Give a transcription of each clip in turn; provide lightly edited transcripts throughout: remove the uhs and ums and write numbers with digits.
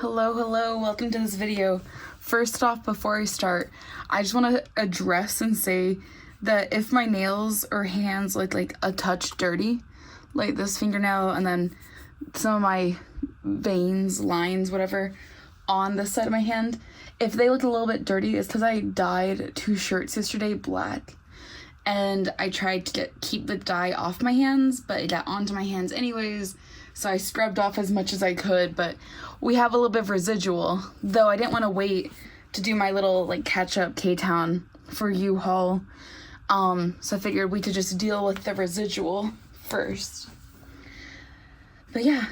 Hello, welcome to this video. First off, before I start, I just want to address and say that if my nails or hands look like a touch dirty, like this fingernail and then some of my veins, lines, whatever, on this side of my hand, if they look a little bit dirty, it's because I dyed 2 shirts yesterday black. And I tried to keep the dye off my hands, but it got onto my hands anyways, so I scrubbed off as much as I could, but we have a little bit of residual, though I didn't want to wait to do my little, like, catch-up Ktown4u haul, so I figured we could just deal with the residual first. But yeah,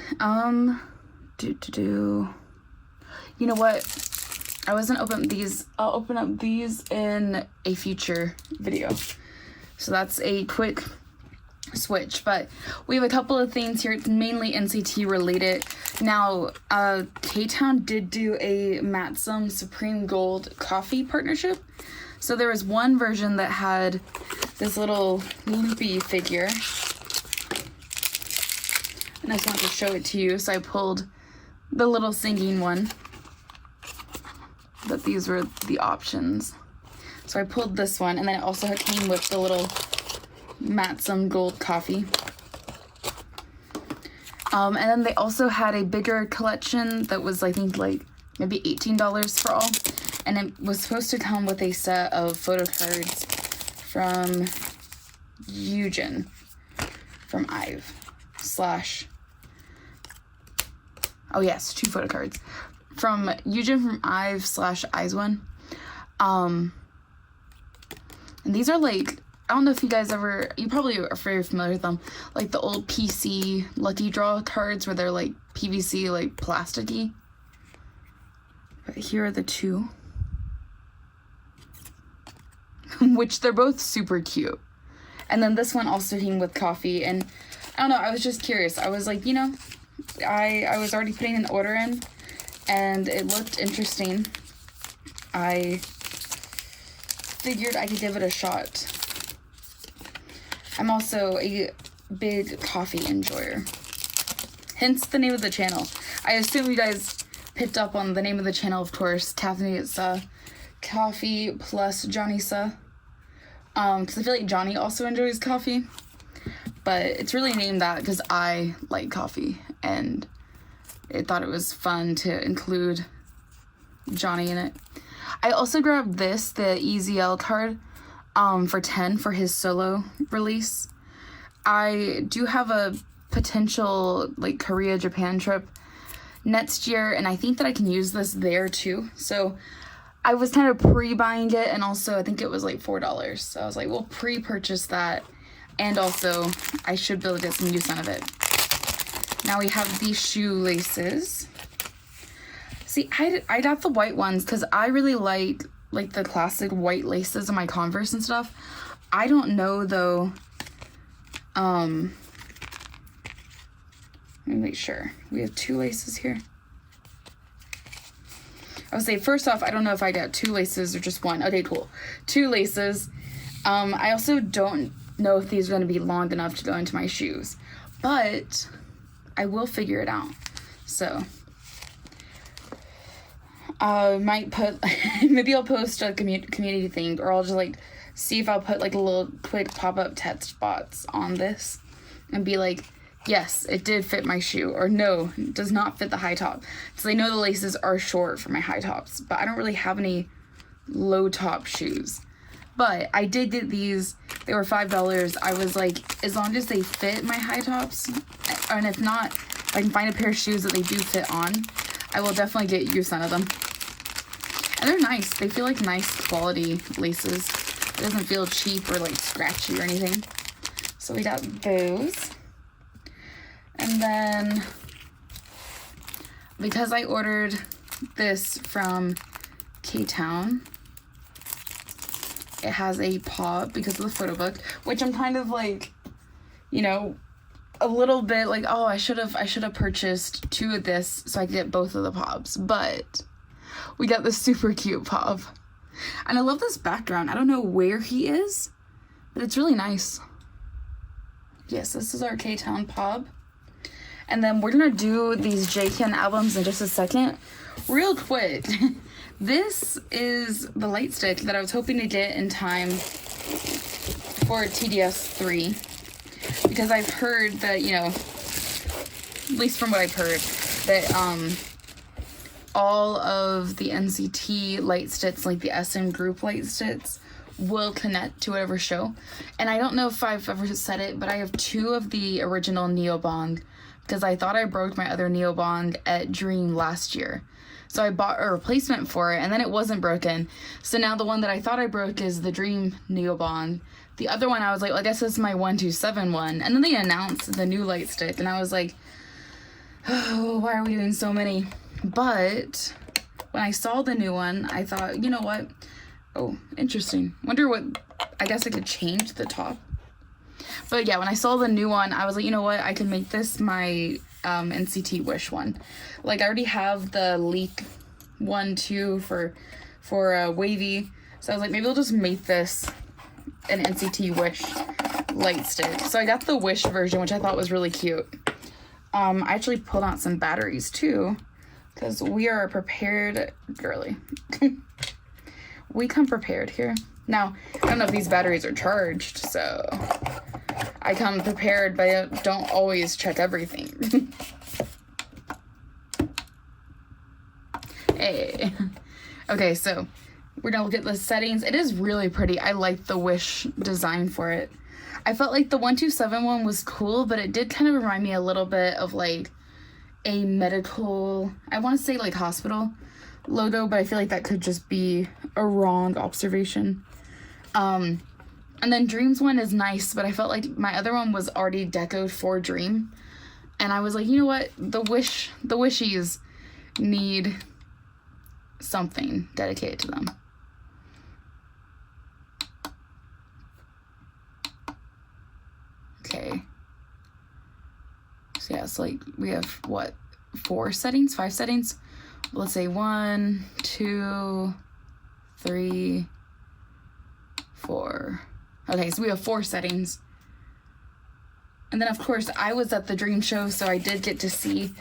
you know what, I wasn't open these, I'll open up these in a future video. So that's a quick switch, but we have a couple of things here. It's mainly NCT related. Now, Ktown did do a Matsum Supreme Gold coffee partnership. So there was one version that had this little loopy figure. And I just wanted to show it to you, so I pulled the little singing one. But these were the options. So I pulled this one, and then it also came with the little Matsum Gold coffee. And then they also had a bigger collection that was, I think, like maybe $18 for all. And it was supposed to come with a set of photo cards from Jaehyun, from IVE, oh yes, 2 photo cards. From Jaehyun from IVE / IZ*ONE. And these are like, I don't know if you guys ever, you probably are very familiar with them, like the old PC Lucky Draw cards where they're like PVC, like plasticky. But here are the 2. Which they're both super cute. And then this one also came with coffee, and I don't know, I was just curious. I was like, you know, I was already putting an order in, and it looked interesting. I figured I could give it a shot. I'm also a big coffee enjoyer. Hence the name of the channel. I assume you guys picked up on the name of the channel, of course. Caffeinated Coffee plus Johnny Sa. Because I feel like Johnny also enjoys coffee. But it's really named that because I like coffee. And I thought it was fun to include Johnny in it. I also grabbed this, the EZL card, for 10 for his solo release. I do have a potential, like, Korea, Japan trip next year, and I think that I can use this there too. So I was kind of pre-buying it, and also I think it was like $4. So I was like, we'll pre-purchase that, and also I should be able to get some use out of it. Now we have these shoelaces. See, I got the white ones because I really like the classic white laces on my Converse and stuff. I don't know though. Let me make sure. We have 2 laces here. I would say, first off, I don't know if I got 2 laces or just 1. Okay, cool. 2 laces. I also don't know if these are going to be long enough to go into my shoes, but I will figure it out. So might put, maybe I'll post a community thing, or I'll just like see if I'll put like a little quick pop-up text spots on this and be like, yes, it did fit my shoe, or no, it does not fit the high top. So I know the laces are short for my high tops, but I don't really have any low top shoes. But I did get these. They were $5. I was like, as long as they fit my high tops, and if not, if I can find a pair of shoes that they do fit on, I will definitely get use out of them. And they're nice. They feel like nice quality laces. It doesn't feel cheap or like scratchy or anything. So we got those. And then, because I ordered this from Ktown, it has a pop because of the photo book, which I'm kind of like, you know, a little bit like, oh, I should have purchased 2 of this so I could get both of the pops. But we got this super cute pop. And I love this background. I don't know where he is, but it's really nice. Yes, this is our Ktown pop. And then we're gonna do these Jaehyun albums in just a second. Real quick, this is the Lightstick that I was hoping to get in time for TDS3. Because I've heard that, you know, at least from what I've heard, that all of the NCT Lightsticks, like the SM group Lightsticks, will connect to whatever show. And I don't know if I've ever said it, but I have 2 of the original Neobond, because I thought I broke my other Neobond at Dream last year. So I bought a replacement for it, and then it wasn't broken. So now the one that I thought I broke is the Dream Neobond. The other one, I was like, well, I guess this is my 127 one. And then they announced the new Lightstick, and I was like, oh, why are we doing so many? But when I saw the new one, I thought, you know what? Oh, interesting. Wonder what, I guess I could change the top. But yeah, when I saw the new one, I was like, you know what? I can make this my NCT Wish one. Like, I already have the leak 1, 2 for Wavy. So I was like, maybe I'll just make this an NCT Wish Lightstick. So I got the Wish version, which I thought was really cute. I actually pulled out some batteries too, because we are a prepared girly. We come prepared here. Now, I don't know if these batteries are charged, so I come prepared, but I don't always check everything. Hey. Okay, so we're gonna look at the settings. It is really pretty. I like the Wish design for it. I felt like the 127 one was cool, but it did kind of remind me a little bit of like a medical, I want to say like hospital logo, but I feel like that could just be a wrong observation. And then Dream's one is nice, but I felt like my other one was already decoed for Dream. And I was like, you know what? The Wishies need something dedicated to them. Okay. So yeah, it's like we have what, 5 settings? Let's say 1, 2, 3, 4. Okay, so we have 4 settings. And then of course I was at the Dream show, so I did get to see,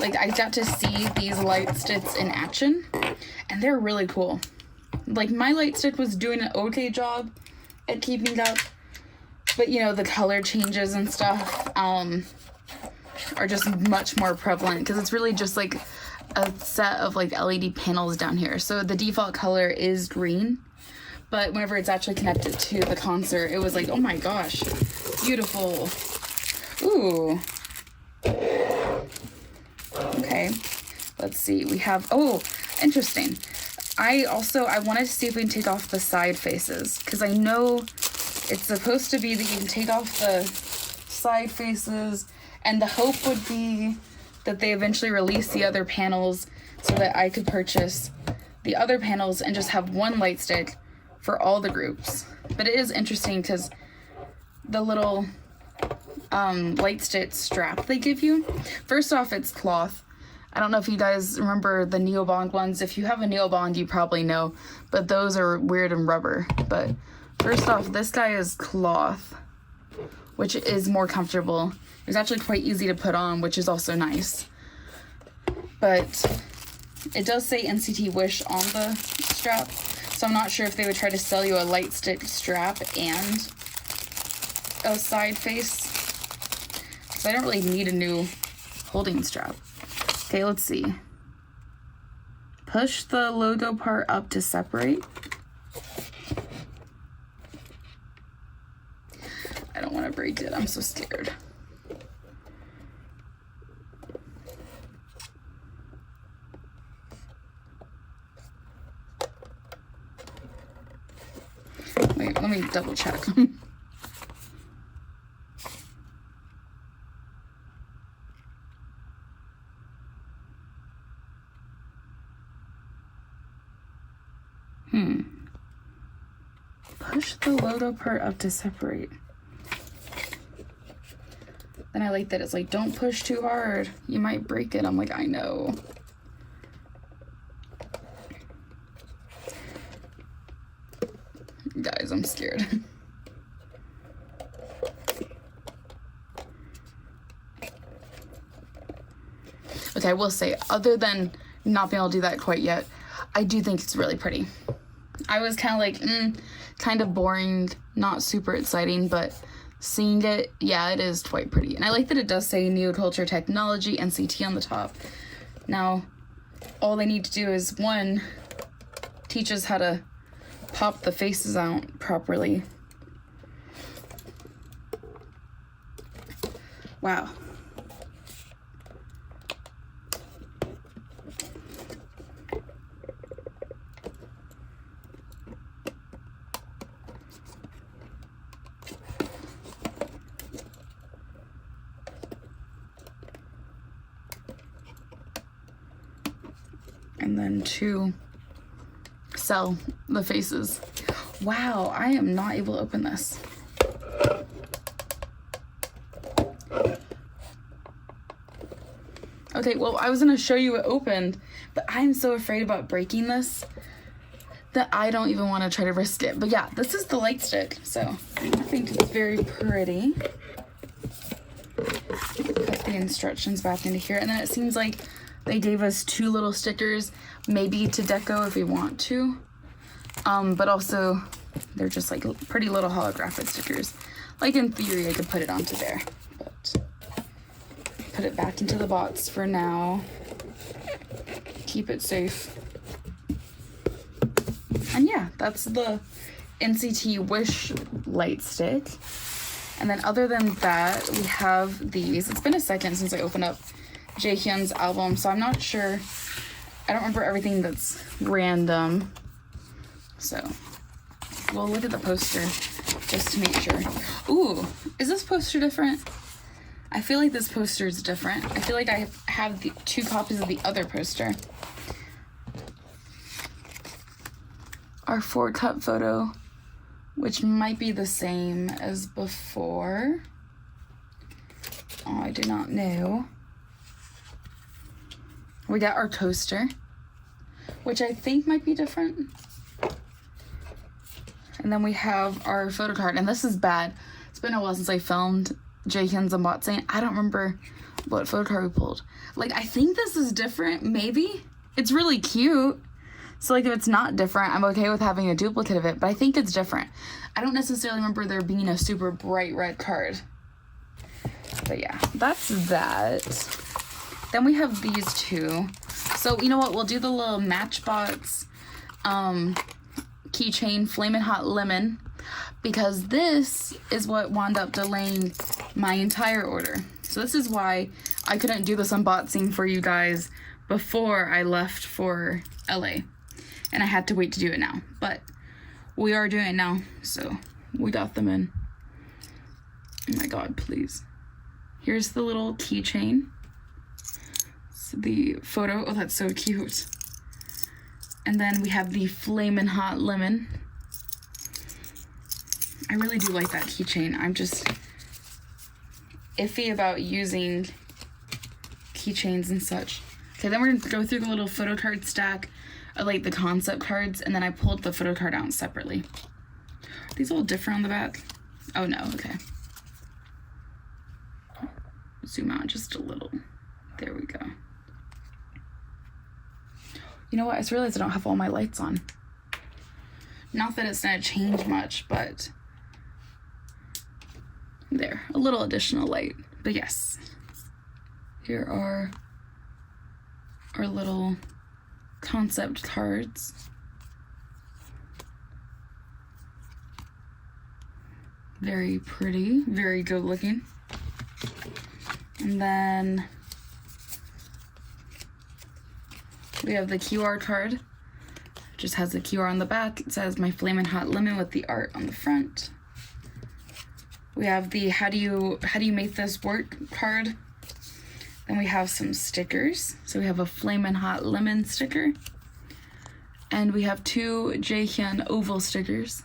like, I got to see these Lightsticks in action, and they're really cool. Like, my Lightstick was doing an okay job at keeping up, but you know, the color changes and stuff are just much more prevalent, because it's really just like a set of like LED panels down here. So the default color is green, but whenever it's actually connected to the concert, it was like, oh my gosh, beautiful. Ooh. Okay, let's see. We have, oh, interesting. I wanted to see if we can take off the side faces, because I know it's supposed to be that you can take off the side faces, and the hope would be that they eventually release the other panels so that I could purchase the other panels and just have one Lightstick for all the groups. But it is interesting because the little Lightstick strap they give you, first off, it's cloth. I don't know if you guys remember the Neobond ones. If you have a Neobond, you probably know, but those are weird and rubber. But first off, this guy is cloth, which is more comfortable. It's actually quite easy to put on, which is also nice. But it does say NCT Wish on the strap, so I'm not sure if they would try to sell you a Lightstick strap and a side face. So I don't really need a new holding strap. Okay, let's see. Push the logo part up to separate. I don't want to break it. I'm so scared. Wait, let me double check. Push the logo part up to separate. Then I like that it's like, don't push too hard, you might break it. I'm like, I know. Guys, I'm scared. Okay, I will say, other than not being able to do that quite yet, I do think it's really pretty. I was kind of like, kind of boring, not super exciting, but seeing it, yeah, it is quite pretty. And I like that it does say Neoculture Technology NCT on the top. Now, all they need to do is, one, teach us how to pop the faces out properly. Wow. And then to sell the faces. Wow, I am not able to open this. Okay, well, I was gonna show you it opened, but I'm so afraid about breaking this that I don't even want to try to risk it. But yeah, this is the Lightstick, so I think it's very pretty. Put the instructions back into here, and then it seems like they gave us 2 little stickers, maybe to deco if we want to. But also, they're just like pretty little holographic stickers. Like in theory, I could put it onto there, but put it back into the box for now. Keep it safe. And yeah, that's the NCT Wish Lightstick. And then other than that, we have these. It's been a second since I opened up Jaehyun's album, so I'm not sure. I don't remember everything that's random. So we'll look at the poster just to make sure. Ooh, is this poster different? I feel like this poster is different. I feel like I have the 2 copies of the other poster. Our 4-cut photo, which might be the same as before. Oh, I do not know. We got our toaster, which I think might be different. And then we have our photo card, and this is bad. It's been a while since I filmed Jaehyun's unboxing. I don't remember what photo card we pulled. Like, I think this is different, maybe? It's really cute. So, like, if it's not different, I'm okay with having a duplicate of it, but I think it's different. I don't necessarily remember there being a super bright red card. But yeah, that's that. Then we have these 2. So, you know what? We'll do the little Matchbox keychain Flamin' Hot Lemon, because this is what wound up delaying my entire order. So this is why I couldn't do this unboxing for you guys before I left for LA. And I had to wait to do it now. But we are doing it now, so we got them in. Oh my god, please. Here's the little keychain. It's the photo. Oh, that's so cute. And then we have the Flamin' Hot Lemon. I really do like that keychain. I'm just iffy about using keychains and such. Okay, then we're gonna go through the little photo card stack. I like the concept cards, and then I pulled the photo card out separately. Are these all different on the back? Oh no, okay. Zoom out just a little. There we go. You know what? I just realized I don't have all my lights on. Not that it's gonna change much, but there, a little additional light. But yes, here are our little concept cards. Very pretty, very good looking. And then we have the QR card. Just has the QR on the back. It says my Flamin' Hot Lemon with the art on the front. We have the how do you make this work card. Then we have some stickers. So we have a Flamin' Hot Lemon sticker. And we have 2 Jaehyun oval stickers.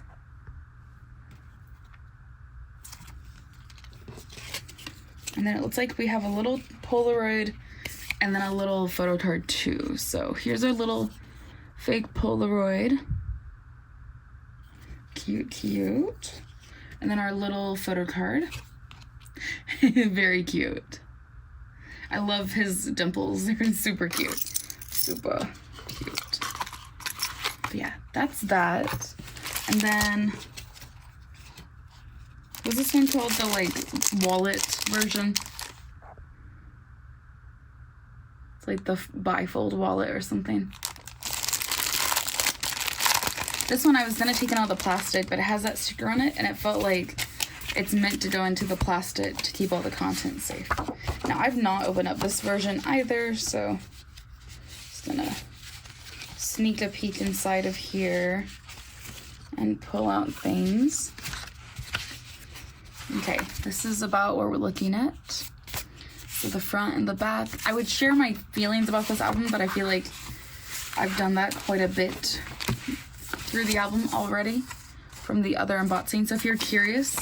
And then it looks like we have a little Polaroid and then a little photo card too. So here's our little fake Polaroid. Cute, cute. And then our little photo card. Very cute. I love his dimples. They're super cute. Super cute. But yeah, that's that. And then, what's this one called? The like wallet version? It's like the bifold wallet or something. This one I was gonna take it out of the plastic, but it has that sticker on it, and it felt like it's meant to go into the plastic to keep all the content safe. Now, I've not opened up this version either, so just gonna sneak a peek inside of here and pull out things. Okay, this is about what we're looking at. So the front and the back. I would share my feelings about this album, but I feel like I've done that quite a bit through the album already from the other unboxing. So if you're curious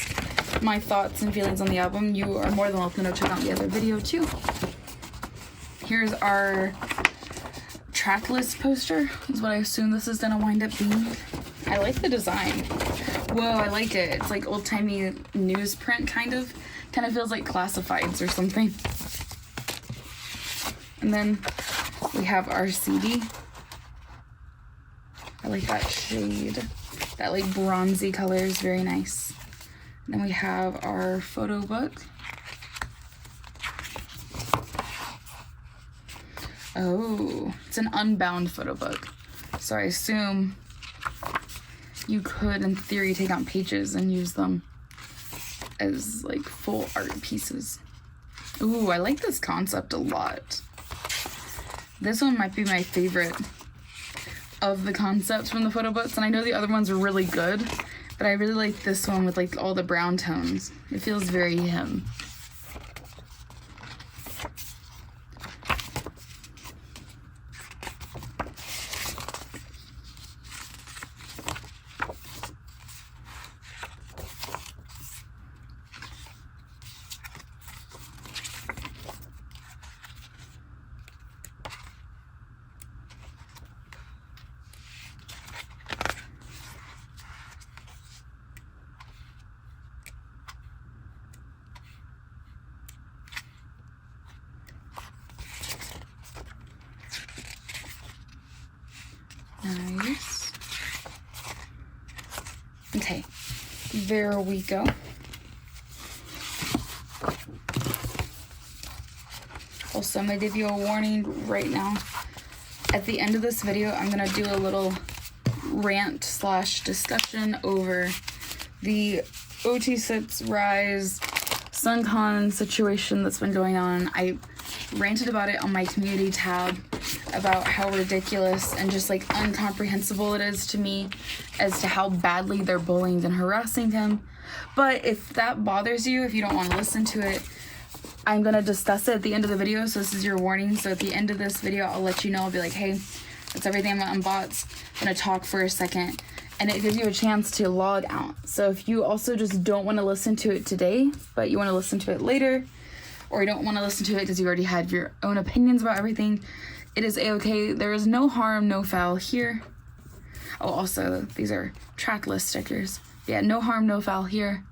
my thoughts and feelings on the album, you are more than welcome to check out the other video too. Here's our track list poster, is what I assume this is gonna wind up being. I like the design. Whoa, I like it. It's like old-timey newsprint kind of feels like classifieds or something. And then we have our CD. I like that shade. That like bronzy color is very nice. And then we have our photo book. Oh, it's an unbound photo book. So I assume you could, in theory, take out pages and use them as like full art pieces. Ooh, I like this concept a lot. This one might be my favorite of the concepts from the photo books, and I know the other ones are really good, but I really like this one with like all the brown tones. It feels very him. Nice. Okay, there we go. Also, I'm gonna give you a warning right now. At the end of this video, I'm gonna do a little rant / discussion over the OT6 Rise SunCon situation that's been going on. I ranted about it on my community tab about how ridiculous and just like incomprehensible it is to me as to how badly they're bullying and harassing him. But if that bothers you, if you don't want to listen to it, I'm gonna discuss it at the end of the video, so this is your warning. So at the end of this video, I'll let you know. I'll be like, hey, that's everything I'm gonna unbox. I'm gonna talk for a second, and it gives you a chance to log out. So if you also just don't want to listen to it today, but you want to listen to it later, or you don't want to listen to it because you already had your own opinions about everything, it is a-okay. There is no harm, no foul here. Oh, also, these are track list stickers. Yeah, no harm, no foul here.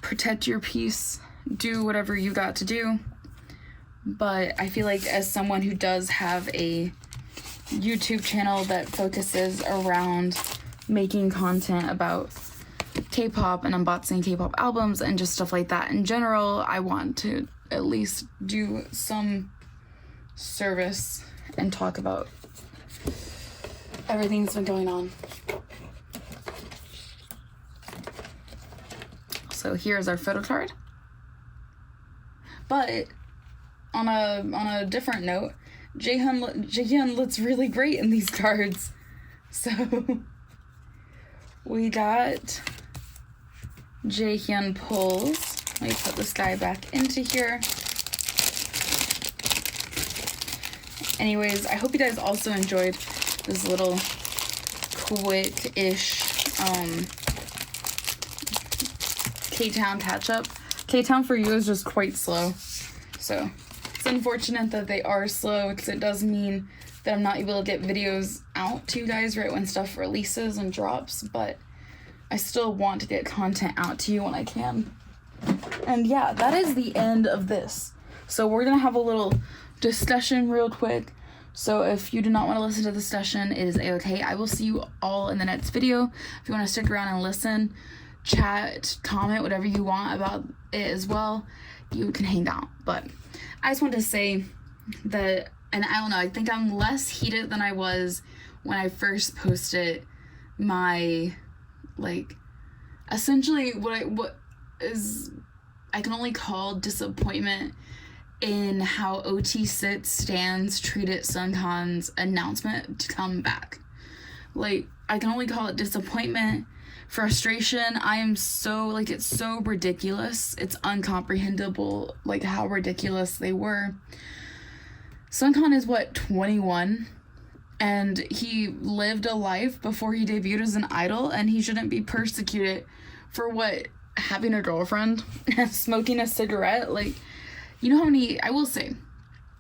Protect your peace. Do whatever you got to do. But I feel like as someone who does have a YouTube channel that focuses around making content about K-pop and unboxing K-pop albums and just stuff like that in general, I want to at least do some service and talk about everything that's been going on. So here's our photo card. But on a different note, Jaehyun looks really great in these cards. So we got Jaehyun pulls. Let me put this guy back into here. Anyways, I hope you guys also enjoyed this little quick-ish Ktown catch-up. Ktown4u is just quite slow, so it's unfortunate that they are slow because it does mean that I'm not able to get videos out to you guys right when stuff releases and drops, but I still want to get content out to you when I can. And yeah, that is the end of this. So we're gonna have a little discussion real quick. So if you do not want to listen to the discussion, it is a-okay. I will see you all in the next video. If you want to stick around and listen, chat, comment, whatever you want about it as well, you can hang out. But I just wanted to say that, and I don't know, I think I'm less heated than I was when I first posted my, like, essentially what is I can only call disappointment in how OT6 stands treated Sunkan's announcement to come back. Like, I can only call it disappointment, frustration. I am so, like, it's so ridiculous. It's uncomprehendable, like, how ridiculous they were. Sunkan is, what, 21? And he lived a life before he debuted as an idol, and he shouldn't be persecuted for, what, having a girlfriend and smoking a cigarette. Like, you know how many, I will say,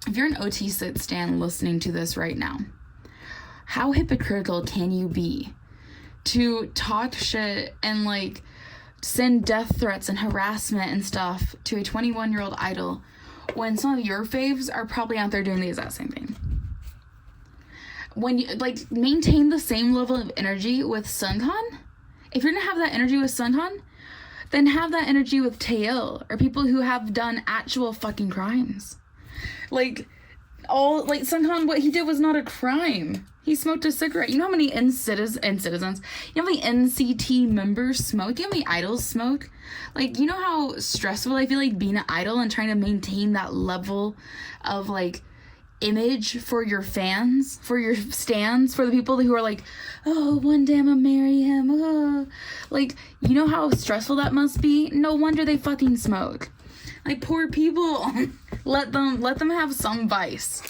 if you're an OT6 stan listening to this right now, how hypocritical can you be to talk shit and, like, send death threats and harassment and stuff to a 21-year-old idol when some of your faves are probably out there doing the exact same thing? When you, like, maintain the same level of energy with Sunkan. If you're gonna have that energy with Sunkan, then have that energy with Taeil or people who have done actual fucking crimes. Like, Sunkan, what he did was not a crime. He smoked a cigarette. You know how many citizens, you know how many NCT members smoke? You know how many idols smoke? Like, you know how stressful I feel like being an idol and trying to maintain that level of, like, image for your fans, for your stans, for the people who are like, oh, one day I'm gonna marry him. Oh. Like, you know how stressful that must be? No wonder they fucking smoke. Like, poor people. let them have some vice,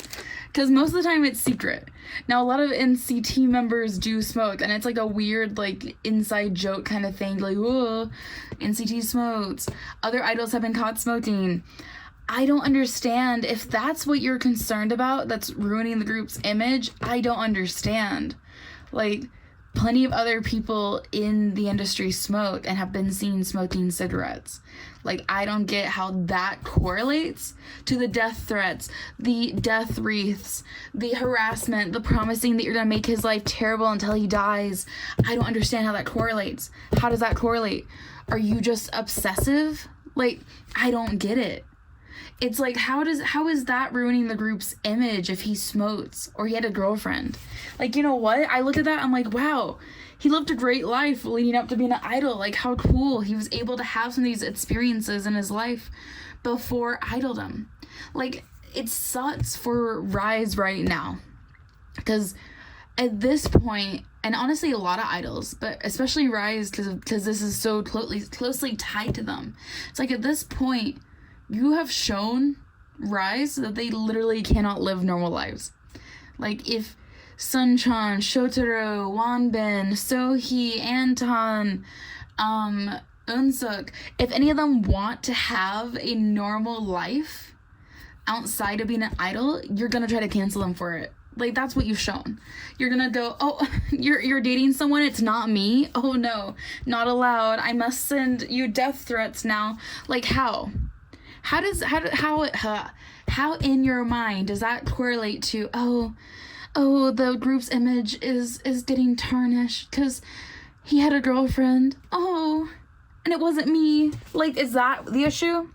because most of the time it's secret. Now, a lot of NCT members do smoke, and it's like a weird, like, inside joke kind of thing, like, oh, NCT smokes, other idols have been caught smoking. I don't understand. If that's what you're concerned about, that's ruining the group's image, I don't understand. Like, plenty of other people in the industry smoke and have been seen smoking cigarettes. Like, I don't get how that correlates to the death threats, the death wreaths, the harassment, the promising that you're gonna make his life terrible until he dies. I don't understand how that correlates. How does that correlate? Are you just obsessive? Like, I don't get it. It's like, how is that ruining the group's image if he smokes or he had a girlfriend? Like, you know what? I look at that, I'm like, wow, he lived a great life leading up to being an idol. Like, how cool. He was able to have some of these experiences in his life before idoldom. Like, it sucks for Rise right now. Because at this point, and honestly a lot of idols, but especially Rise, because this is so closely tied to them. It's like, at this point, you have shown Rise that they literally cannot live normal lives. Like, if Sunchan, Shotaro, Wanbin, Sohee, Anton, Eunsook, if any of them want to have a normal life outside of being an idol, you're gonna try to cancel them for it. Like, that's what you've shown. You're gonna go, oh, you're dating someone, it's not me? Oh no, not allowed. I must send you death threats now. Like, how? How in your mind does that correlate to, oh, the group's image is getting tarnished because he had a girlfriend? Oh, and it wasn't me. Like, is that the issue?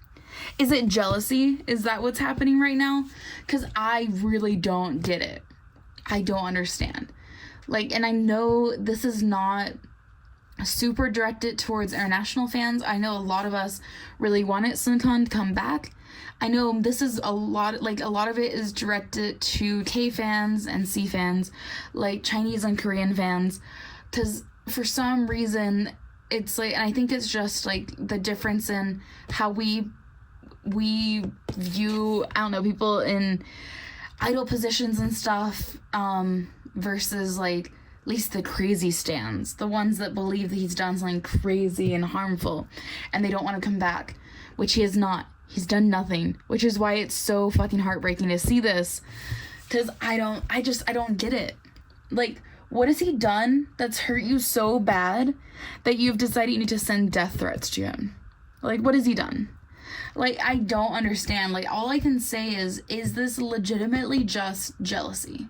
Is it jealousy? Is that what's happening right now? Because I really don't get it. I don't understand. Like, and I know this is not super directed towards international fans. I know a lot of us really wanted Sunkan to come back. I know this is a lot of it is directed to K fans and C fans, like Chinese and Korean fans, because for some reason it's like, and I think it's just like the difference in how we view, I don't know, people in idol positions and stuff, versus, like, at least the crazy stans, the ones that believe that he's done something crazy and harmful and they don't want to come back, which he has not. He's done nothing, which is why it's so fucking heartbreaking to see this, because I don't get it. Like, what has he done that's hurt you so bad that you've decided you need to send death threats to him? Like, what has he done? Like, I don't understand. Like, all I can say is this legitimately just jealousy?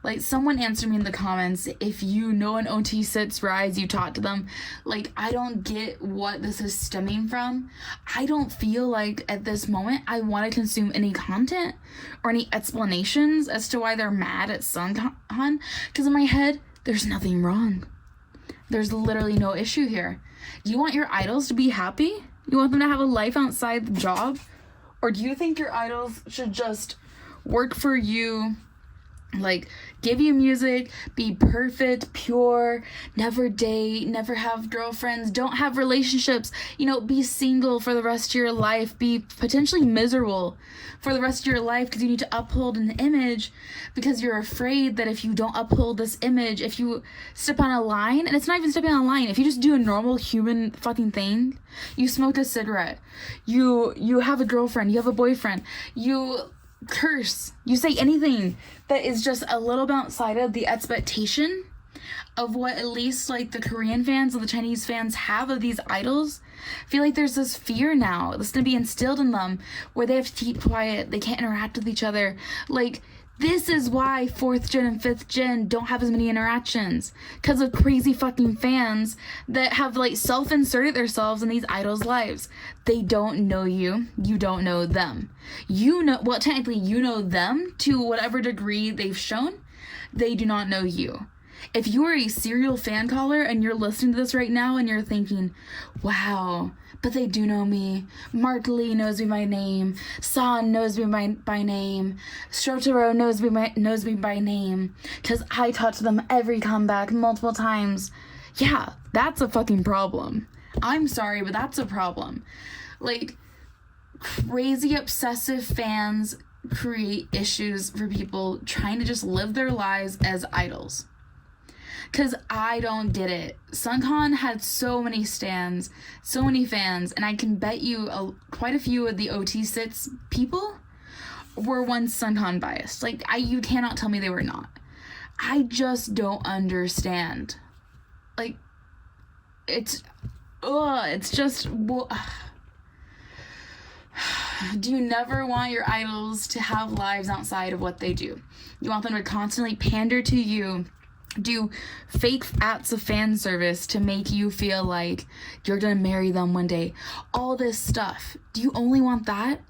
Like, someone answer me in the comments. If you know an OT sits rise, you talk to them. Like, I don't get what this is stemming from. I don't feel like at this moment I want to consume any content or any explanations as to why they're mad at Sunghan. Because in my head, there's nothing wrong. There's literally no issue here. You want your idols to be happy? You want them to have a life outside the job? Or do you think your idols should just work for you, like, give you music, be perfect, pure, never date, never have girlfriends, don't have relationships, you know, be single for the rest of your life, be potentially miserable for the rest of your life because you need to uphold an image because you're afraid that if you don't uphold this image, if you step on a line, and it's not even stepping on a line, if you just do a normal human fucking thing, you smoke a cigarette, you have a girlfriend, you have a boyfriend, you curse, you say anything that is just a little bit outside of the expectation of what at least like the Korean fans or the Chinese fans have of these idols. I feel like there's this fear now that's gonna be instilled in them where they have to keep quiet, they can't interact with each other. Like, this is why 4th gen and 5th gen don't have as many interactions, because of crazy fucking fans that have like self-inserted themselves in these idols' lives. They don't know you, you don't know them. You know, well, technically you know them to whatever degree they've shown. They do not know you. If you are a serial fan caller and you're listening to this right now and you're thinking, wow, but they do know me. Mark Lee knows me by name. San knows me by name. Shotaro knows me by name. Because I talk to them every comeback multiple times. Yeah, that's a fucking problem. I'm sorry, but that's a problem. Like, crazy obsessive fans create issues for people trying to just live their lives as idols. Because I don't get it. Sunghan had so many stans, so many fans, and I can bet you quite a few of the OT sits people were once Sunghan biased. Like, you cannot tell me they were not. I just don't understand. Like, it's just, do you never want your idols to have lives outside of what they do? You want them to constantly pander to you, do fake acts of fan service to make you feel like you're gonna marry them one day. All this stuff. Do you only want that?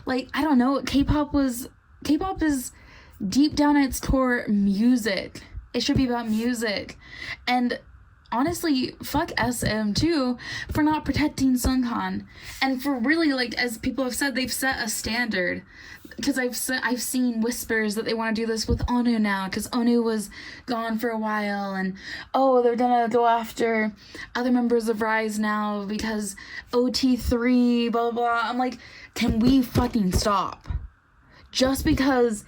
Like, I don't know. K-pop is deep down at its core music. It should be about music. And honestly, fuck SM too for not protecting Sunghan, and for really, like, as people have said, they've set a standard. Because I've seen whispers that they want to do this with Onu now, because Onu was gone for a while, and they're gonna go after other members of Rise now because OT3 blah blah blah. I'm like, can we fucking stop? Just because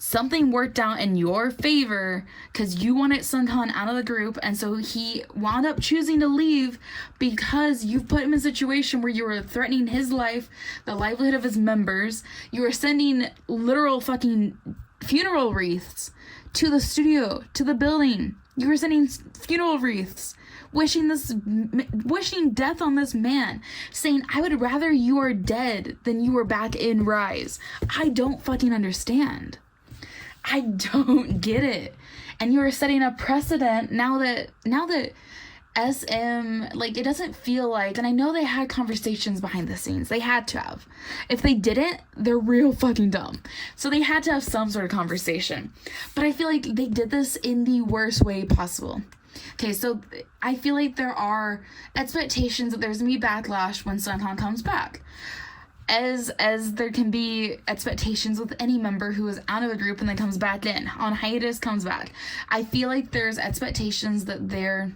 something worked out in your favor because you wanted Sunghan out of the group, and so he wound up choosing to leave because you put him in a situation where you were threatening his life, the livelihood of his members. You were sending literal fucking funeral wreaths to the studio, to the building. You were sending funeral wreaths, wishing death on this man, saying, I would rather you are dead than you were back in Rise. I don't fucking understand. I don't get it. And you are setting a precedent now that SM, like, it doesn't feel like, and I know they had conversations behind the scenes. They had to have. If they didn't, they're real fucking dumb. So they had to have some sort of conversation. But I feel like they did this in the worst way possible. Okay, so I feel like there are expectations that there's gonna be backlash when Sunghan comes back. As there can be expectations with any member who is out of a group and then comes back in, on hiatus, comes back. I feel like there's expectations that there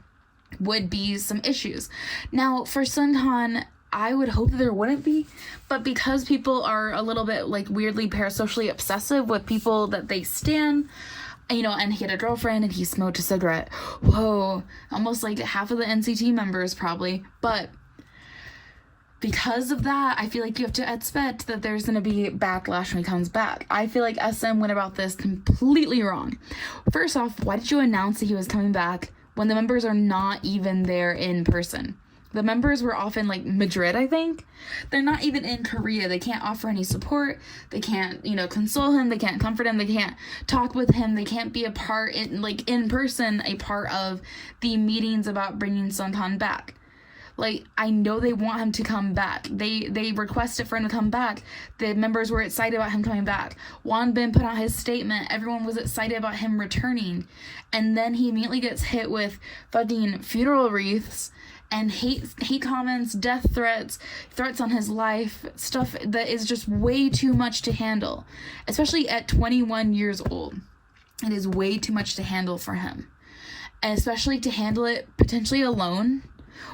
would be some issues. Now, for Sunghan, I would hope that there wouldn't be, but because people are a little bit, like, weirdly parasocially obsessive with people that they stan, you know, and he had a girlfriend and he smoked a cigarette. Whoa, almost like half of the NCT members probably, but because of that, I feel like you have to expect that there's going to be backlash when he comes back. I feel like SM went about this completely wrong. First off, why did you announce that he was coming back when the members are not even there in person? The members were off in like Madrid, I think. They're not even in Korea. They can't offer any support. They can't, console him. They can't comfort him. They can't talk with him. They can't be a part in person, a part of the meetings about bringing Sunghan back. Like, I know they want him to come back. They requested for him to come back. The members were excited about him coming back. Wonbin put out his statement. Everyone was excited about him returning. And then he immediately gets hit with fucking funeral wreaths and hate comments, death threats on his life, stuff that is just way too much to handle. Especially at 21 years old. It is way too much to handle for him. And especially to handle it potentially alone,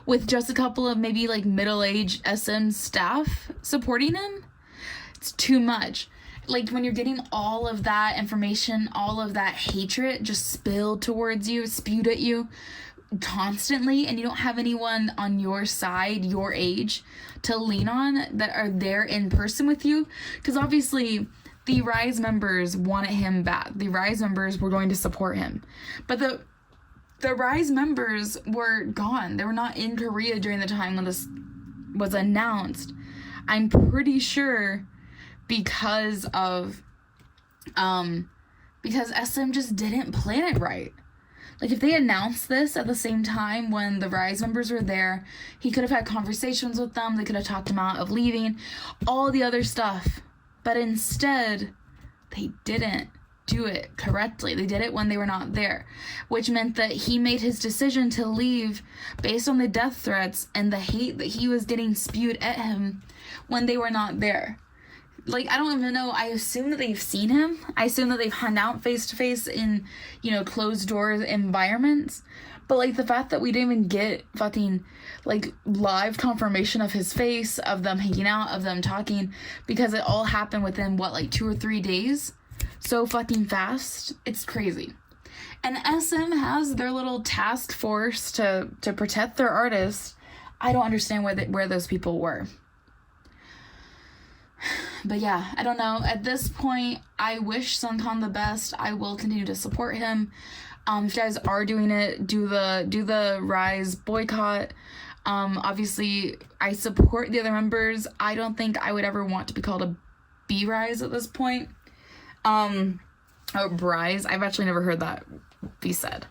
with just a couple of maybe like middle-aged SM staff supporting him. It's too much. Like, when you're getting all of that information, all of that hatred just spilled towards you, spewed at you constantly, and you don't have anyone on your side, your age, to lean on that are there in person with you. Because obviously the Rise members wanted him back. The Rise members were going to support him. But the Rise members were gone. They were not in Korea during the time when this was announced. I'm pretty sure because SM just didn't plan it right. Like, if they announced this at the same time when the Rise members were there, he could have had conversations with them. They could have talked him out of leaving, all the other stuff. But instead, they didn't do it correctly. They did it when they were not there, which meant that he made his decision to leave based on the death threats and the hate that he was getting spewed at him when they were not there. Like, I don't even know. I assume that they've seen him. I assume that they've hung out face to face in, closed doors environments. But, like, the fact that we didn't even get fucking, like, live confirmation of his face, of them hanging out, of them talking, because it all happened within, 2 or 3 days? So fucking fast. It's crazy. And SM has their little task force to protect their artists. I don't understand where those people were. But yeah, I don't know. At this point, I wish Sunghan the best. I will continue to support him. If you guys are doing it, do the Rise boycott. Obviously, I support the other members. I don't think I would ever want to be called a B-Rise at this point. Brise. I've actually never heard that be said.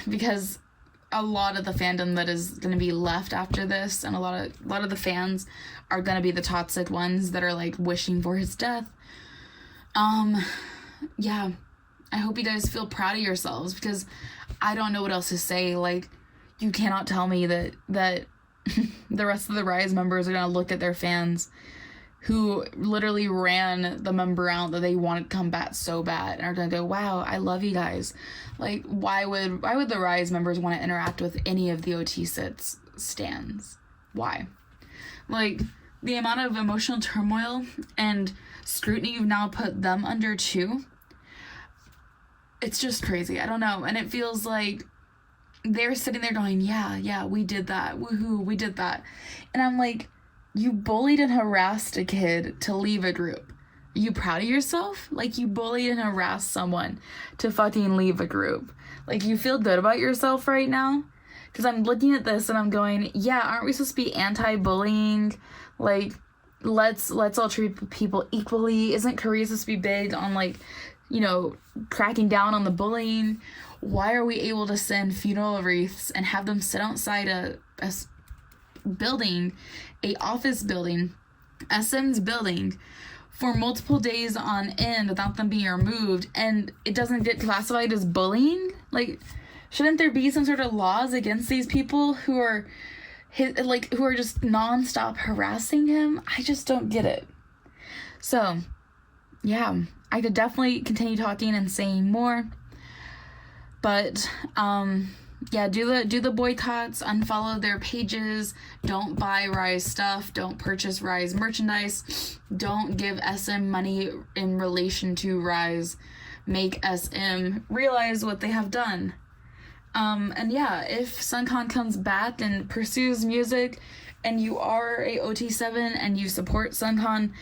Because a lot of the fandom that is going to be left after this, and a lot of the fans are going to be the toxic ones that are like wishing for his death. Yeah, I hope you guys feel proud of yourselves, because I don't know what else to say. Like, you cannot tell me that the rest of the Rise members are going to look at their fans who literally ran the member out that they wanted to come back so bad and are gonna go, wow, I love you guys. Like, why would the Rise members want to interact with any of the OT6 stans? Why? Like, the amount of emotional turmoil and scrutiny you've now put them under too, it's just crazy. I don't know. And it feels like they're sitting there going, yeah, we did that. Woohoo, we did that. And I'm like, you bullied and harassed a kid to leave a group. Are you proud of yourself? Like, you bullied and harassed someone to fucking leave a group. Like, you feel good about yourself right now? Because I'm looking at this and I'm going, yeah, aren't we supposed to be anti-bullying? Like, let's all treat people equally. Isn't Korea supposed to be big on, like, cracking down on the bullying? Why are we able to send funeral wreaths and have them sit outside a building, a office building, SM's building, for multiple days on end without them being removed, and it doesn't get classified as bullying? Like, shouldn't there be some sort of laws against these people who are just nonstop harassing him? I just don't get it. So, yeah, I could definitely continue talking and saying more, but yeah, do the boycotts, unfollow their pages, don't buy Rise stuff, don't purchase Rise merchandise, don't give SM money in relation to Rise, make SM realize what they have done. And yeah, if Sunghan comes back and pursues music, and you are a OT7 and you support Sunghan,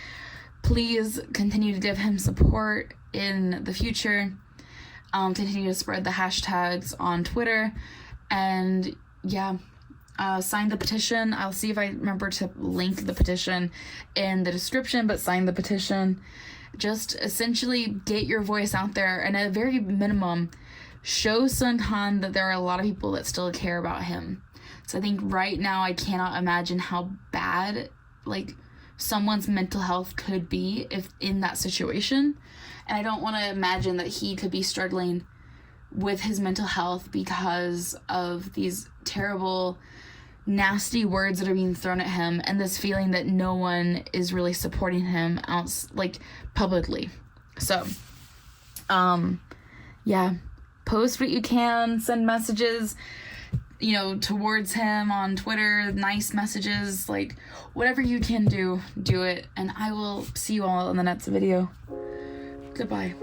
please continue to give him support in the future. Continue to spread the hashtags on Twitter, and yeah, sign the petition. I'll see if I remember to link the petition in the description, but sign the petition. Just essentially get your voice out there, and at a very minimum, show Sun Han that there are a lot of people that still care about him. So I think right now I cannot imagine how bad, like, someone's mental health could be if in that situation. And I don't want to imagine that he could be struggling with his mental health because of these terrible, nasty words that are being thrown at him, and this feeling that no one is really supporting him out, like, publicly. So, yeah, post what you can, send messages, you know, towards him on Twitter, nice messages, like, whatever you can do, do it, and I will see you all in the next video. Goodbye.